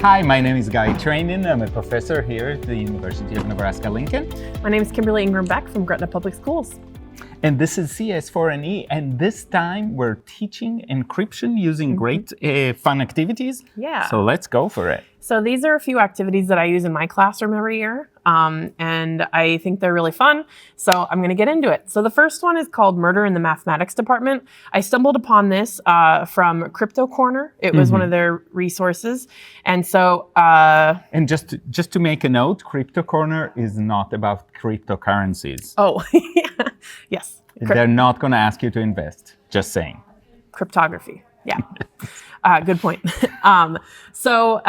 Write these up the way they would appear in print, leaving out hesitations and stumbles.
Hi, my name is Guy Trainin. I'm a professor here at the University of Nebraska-Lincoln. My name is Kimberly and Ingraham-Beck from Gretna Public Schools. And this is CS4NE, and this time we're teaching encryption using great fun activities. Yeah. So let's go for it. So these are a few activities that I use in my classroom every year, and I think they're really fun. So I'm going to get into it. So the first one is called Murder in the Mathematics Department. I stumbled upon this from Crypto Corner. It was one of their resources. And so... and just to make a note, Crypto Corner is not about cryptocurrencies. Oh, yes. They're not going to ask you to invest, just saying. Cryptography, yeah. Good point. So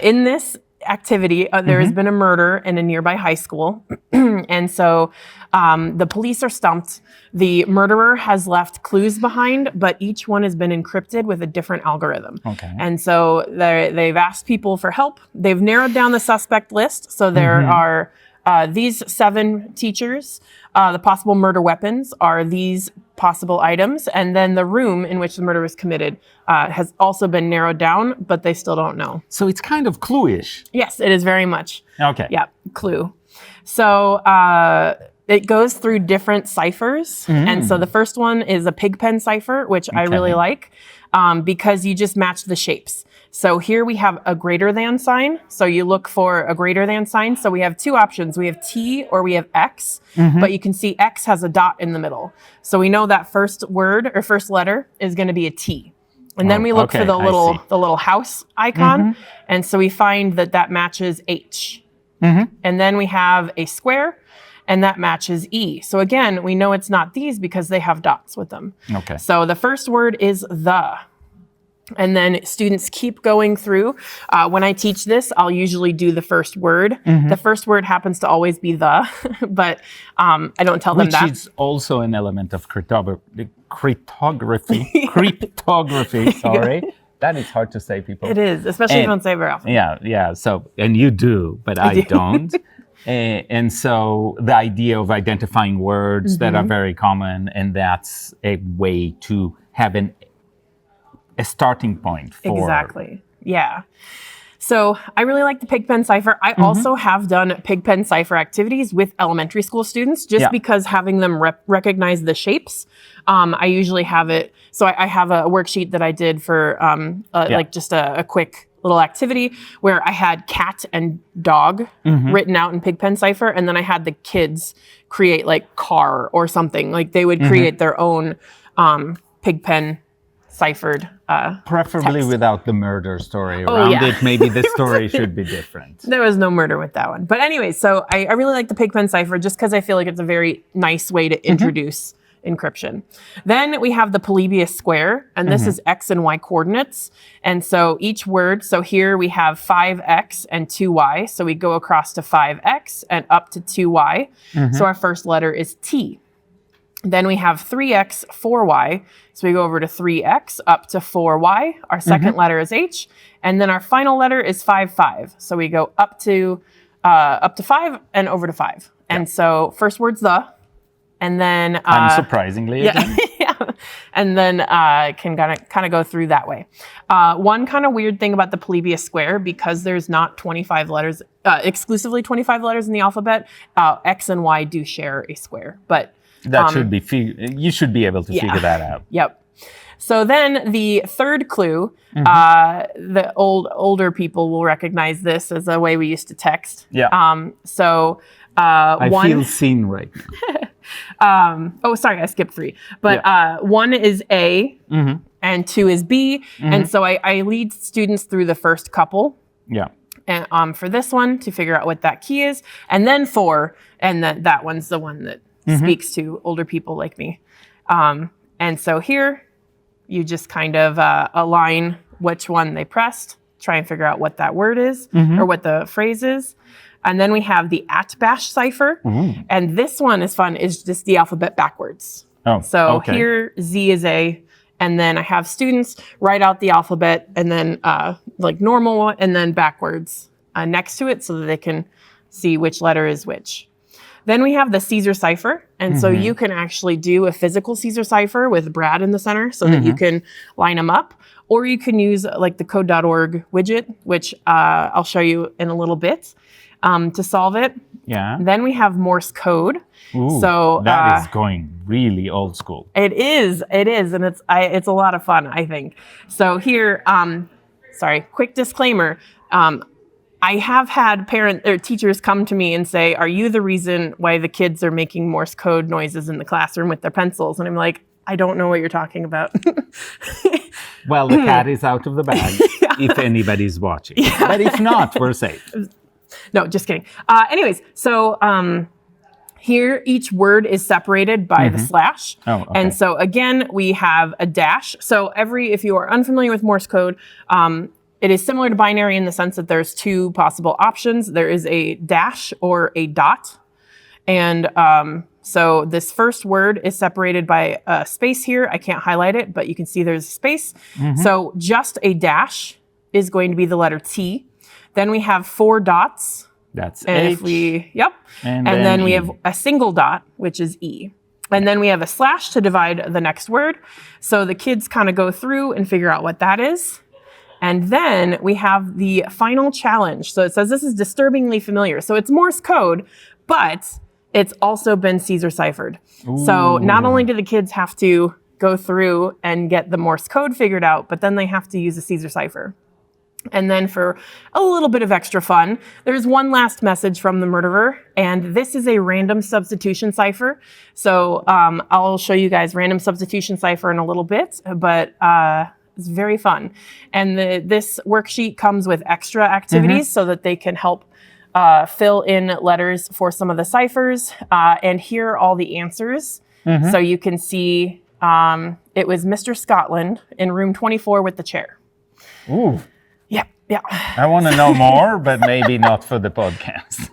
in this activity, there has been a murder in a nearby high school. And so the police are stumped. The murderer has left clues behind, but each one has been encrypted with a different algorithm. Okay. And so they've asked people for help. They've narrowed down the suspect list. So there are these 7 teachers. The possible murder weapons are these possible items. And then the room in which the murder was committed has also been narrowed down, but they still don't know. So it's kind of clue-ish. Yes, it is very much. Okay. Yeah, clue. So it goes through different ciphers. And so the first one is a pigpen cipher, which I really like because you just match the shapes. So here we have a greater than sign. So you look for a greater than sign. So we have 2 options. We have T or we have X, but you can see X has a dot in the middle. So we know that first word or first letter is going to be a T. And then we look for the little house icon. And so we find that matches H. And then we have a square, and that matches E. So again, we know it's not these because they have dots with them. Okay. So the first word is the. And then students keep going through. When I teach this, I'll usually do the first word. The first word happens to always be the, but I don't tell them that. Which is also an element of cryptography. Cryptography, sorry. That is hard to say, people. It is, especially if you don't say it very often. Yeah. So, and you do, but I don't. And so the idea of identifying words that are very common, and that's a way to have a starting point for... Exactly. Yeah. So I really like the pigpen cipher. I also have done pigpen cipher activities with elementary school students just because having them recognize the shapes. I usually have it. So I have a worksheet that I did for like just a quick little activity where I had cat and dog written out in pigpen cipher. And then I had the kids create like car or something. Like they would create their own pigpen ciphered preferably text. Without the murder story around it. Maybe the story should be different. There was no murder with that one. But anyway, so I really like the pigpen cipher just because I feel like it's a very nice way to introduce encryption. Then we have the Polybius square, and this is X and Y coordinates. And so each word, so here we have 5X and 2Y. So we go across to 5X and up to 2Y. So our first letter is T. Then we have 3X, 4Y. So we go over to 3X up to 4Y. Our second letter is H. And then our final letter is 5, 5. So we go up to 5 and over to 5. And so first word's the, and then... unsurprisingly. And then can kind of go through that way. One kind of weird thing about the Polybius square, because there's not 25 letters, exclusively 25 letters in the alphabet, X and Y do share a square. But that should be, you should be able to figure that out. Yep. So then the third clue, the older people will recognize this as a way we used to text. Yeah. So I feel seen right now. Oh, sorry, I skipped 3. But 1 is A and 2 is B. And so I lead students through the first couple. Yeah. And for this one to figure out what that key is. And then 4, and that one's the one that speaks to older people like me. And so here, you just kind of align which one they pressed, try and figure out what that word is or what the phrase is. And then we have the @bash cipher. And this one is fun, is just the alphabet backwards. Oh, so okay. Here, Z is A. And then I have students write out the alphabet and then like normal and then backwards next to it so that they can see which letter is which. Then we have the Caesar cipher. And so you can actually do a physical Caesar cipher with Brad in the center so that you can line them up. Or you can use like the code.org widget, which I'll show you in a little bit to solve it. Yeah. Then we have Morse code. Ooh, so that is going really old school. It is, and it's a lot of fun, I think. So here, quick disclaimer. I have had teachers come to me and say, "Are you the reason why the kids are making Morse code noises in the classroom with their pencils?" And I'm like, I don't know what you're talking about. Well, the cat is out of the bag if anybody's watching. Yeah. But if not, we're safe. No, just kidding. Anyways, so here each word is separated by the slash. Oh, okay. And so again, we have a dash. So if you are unfamiliar with Morse code, it is similar to binary in the sense that there's two possible options. There is a dash or a dot. And so this first word is separated by a space here. I can't highlight it, but you can see there's a space. So just a dash is going to be the letter T. Then we have 4 dots. That's and H. And then we have a single dot, which is E. And then we have a slash to divide the next word. So the kids kind of go through and figure out what that is. And then we have the final challenge. So it says this is disturbingly familiar. So it's Morse code, but it's also been Caesar ciphered. Ooh. So not only do the kids have to go through and get the Morse code figured out, but then they have to use a Caesar cipher. And then for a little bit of extra fun, there's one last message from the murderer, and this is a random substitution cipher. So I'll show you guys random substitution cipher in a little bit, but it's very fun. And this worksheet comes with extra activities so that they can help fill in letters for some of the ciphers. And here are all the answers. So you can see it was Mr. Scotland in room 24 with the chair. Ooh. Yeah. I want to know more, but maybe not for the podcast.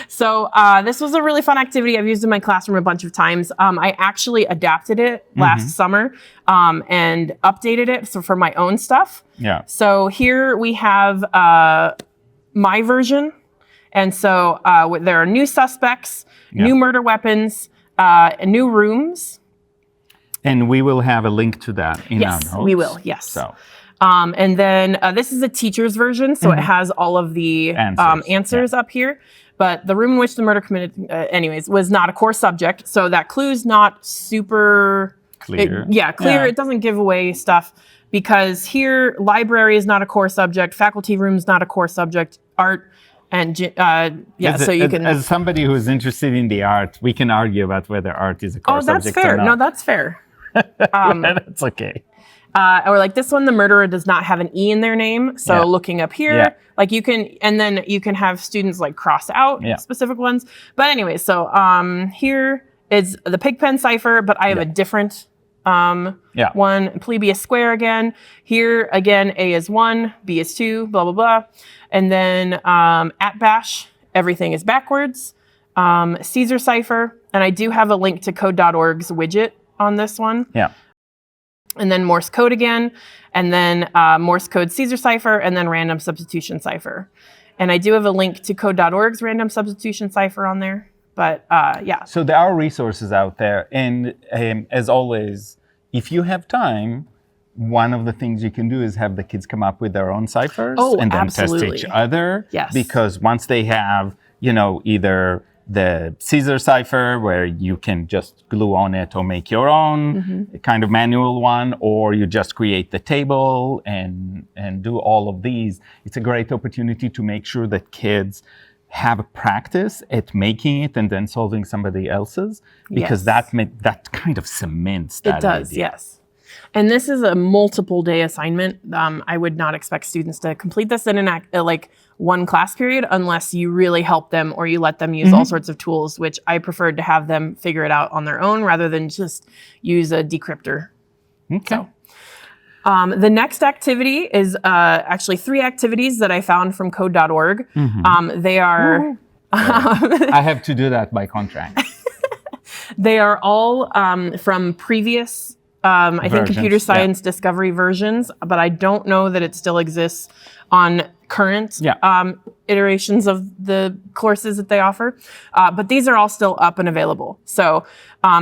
So this was a really fun activity. I've used in my classroom a bunch of times. I actually adapted it last summer and updated it for my own stuff. Yeah. So here we have my version. And so there are new suspects, new murder weapons, new rooms. And we will have a link to that in our notes. Yes, we will. Yes. So. And then this is a teacher's version, so it has all of the answers up here. But the room in which the murder committed, anyways, was not a core subject. So that clue's not super clear. Clear. It doesn't give away stuff because here, library is not a core subject, faculty room's not a core subject, art, and so you can. As somebody who is interested in the art, we can argue about whether art is a core subject fair. or not. No, that's fair. That's okay. Or like this one, the murderer does not have an E in their name. So looking up here, like you can, and then you can have students like cross out specific ones. But anyway, so here is the Pigpen cipher, but I have a different one, Polybius square again. Here again, A is 1, B is 2, blah, blah, blah. And then at bash, everything is backwards. Caesar cipher, and I do have a link to code.org's widget on this one. Yeah. And then Morse code again, and then Morse code Caesar cipher, and then random substitution cipher. And I do have a link to code.org's random substitution cipher on there. But So there are resources out there. And as always, if you have time, one of the things you can do is have the kids come up with their own ciphers and then test each other. Yes. Because once they have, either the Caesar cipher where you can just glue on it or make your own kind of manual one, or you just create the table and do all of these. It's a great opportunity to make sure that kids have a practice at making it and then solving somebody else's, because that kind of cements that It does, idea. yes. And this is a multiple day assignment. I would not expect students to complete this in one class period unless you really help them or you let them use all sorts of tools, which I preferred to have them figure it out on their own rather than just use a decryptor. Okay. So, the next activity is actually 3 activities that I found from code.org. They are... I have to do that by contract. They are all from previous I think computer Versions, yeah. science discovery versions, but I don't know that it still exists on current iterations of the courses that they offer. But these are all still up and available. So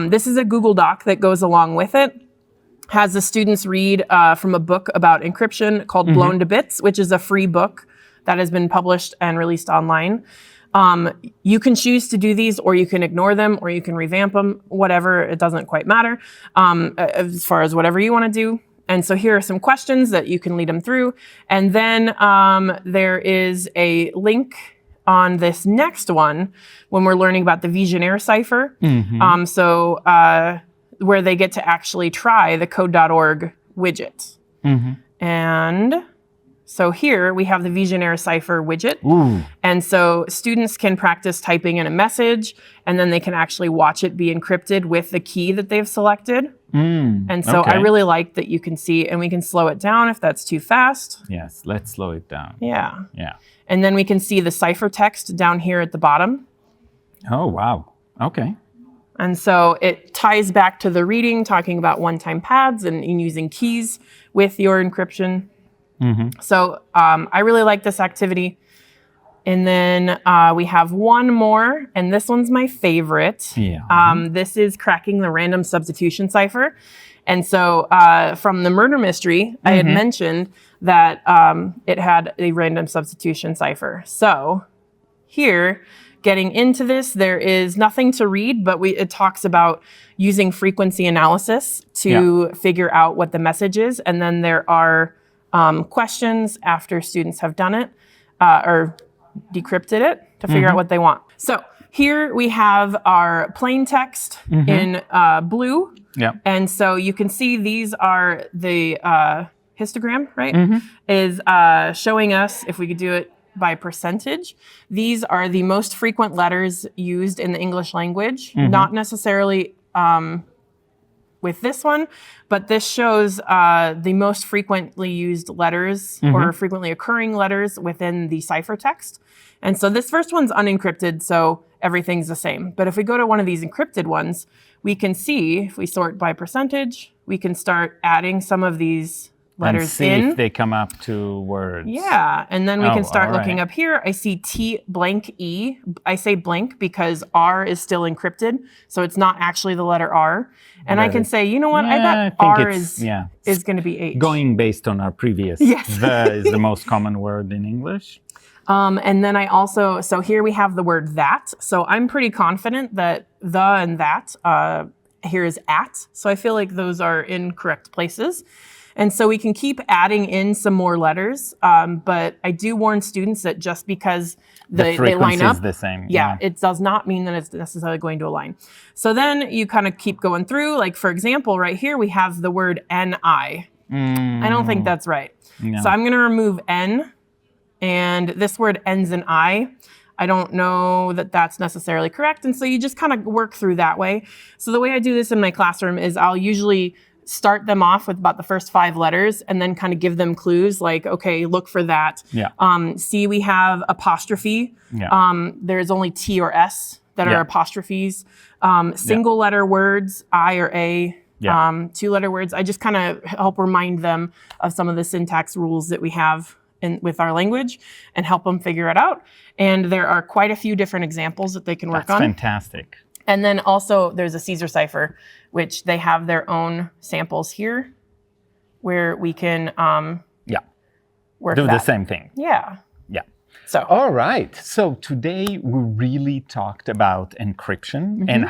this is a Google Doc that goes along with it. Has the students read from a book about encryption called Blown to Bits, which is a free book that has been published and released online. You can choose to do these, or you can ignore them, or you can revamp them, whatever, it doesn't quite matter, as far as whatever you want to do. And so here are some questions that you can lead them through. And then there is a link on this next one when we're learning about the Vigenère cipher. Where they get to actually try the code.org widget. And so here we have the Vigenère cipher widget. And so students can practice typing in a message, and then they can actually watch it be encrypted with the key that they've selected. And so I really like that you can see, and we can slow it down if that's too fast. Yes, let's slow it down. Yeah. Yeah. And then we can see the ciphertext down here at the bottom. Oh, wow. Okay. And so it ties back to the reading, talking about one-time pads and using keys with your encryption. So I really like this activity. And then we have one more, and this one's my favorite. This is cracking the random substitution cipher. And so from the murder mystery, I had mentioned that it had a random substitution cipher. So here, getting into this, there is nothing to read, but it talks about using frequency analysis to figure out what the message is. And then there are questions after students have done it or decrypted it to figure out what they want. So here we have our plain text in blue. And so you can see these are the histogram, right? Is showing us, if we could do it by percentage, these are the most frequent letters used in the English language, not necessarily with this one, but this shows the most frequently used letters or frequently occurring letters within the ciphertext. And so this first one's unencrypted, so everything's the same. But if we go to one of these encrypted ones, we can see, if we sort by percentage, we can start adding some of these letters and see if they come up to words. Yeah, and then we can start looking up here. I see T blank E. I say blank because R is still encrypted, so it's not actually the letter R. And I can say, you know what, I bet R is going to be H. Going based on our previous, the is the most common word in English. And then I also, so here we have the word that. So I'm pretty confident that the and that here is at. So I feel like those are in correct places. And so we can keep adding in some more letters, but I do warn students that just because they line up, is the same. It does not mean that it's necessarily going to align. So then you kind of keep going through, like for example, right here we have the word NI. I don't think that's right. No. So I'm going to remove N, and this word ends in I. I don't know that that's necessarily correct, and so you just kind of work through that way. So the way I do this in my classroom is I'll usually start them off with about the first 5 letters and then kind of give them clues like, okay, look for that. See, we have apostrophe. There's only T or S that are apostrophes. Single letter words, I or A. 2-letter words. I just kind of help remind them of some of the syntax rules that we have with our language and help them figure it out. And there are quite a few different examples that they can work on. That's fantastic. And then also there's a Caesar cipher, which they have their own samples here where we can work do the same thing. Yeah. So all right. So today we really talked about encryption and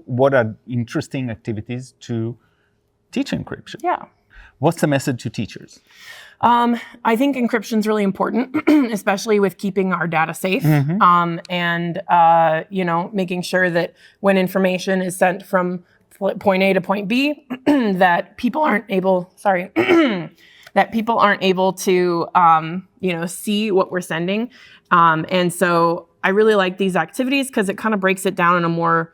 what are interesting activities to teach encryption. Yeah. What's the message to teachers? I think encryption is really important, especially with keeping our data safe, and making sure that when information is sent from point A to point B, that people aren't able to see what we're sending. And so I really like these activities because it kind of breaks it down in a more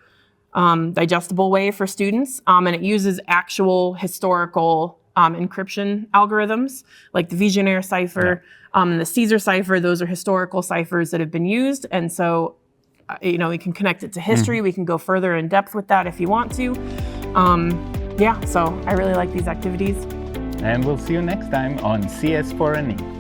digestible way for students, and it uses actual historical encryption algorithms like the Vigenère cipher and the Caesar cipher. Those are historical ciphers that have been used. And so, we can connect it to history. We can go further in depth with that if you want to. Yeah, so I really like these activities. And we'll see you next time on CS4NE.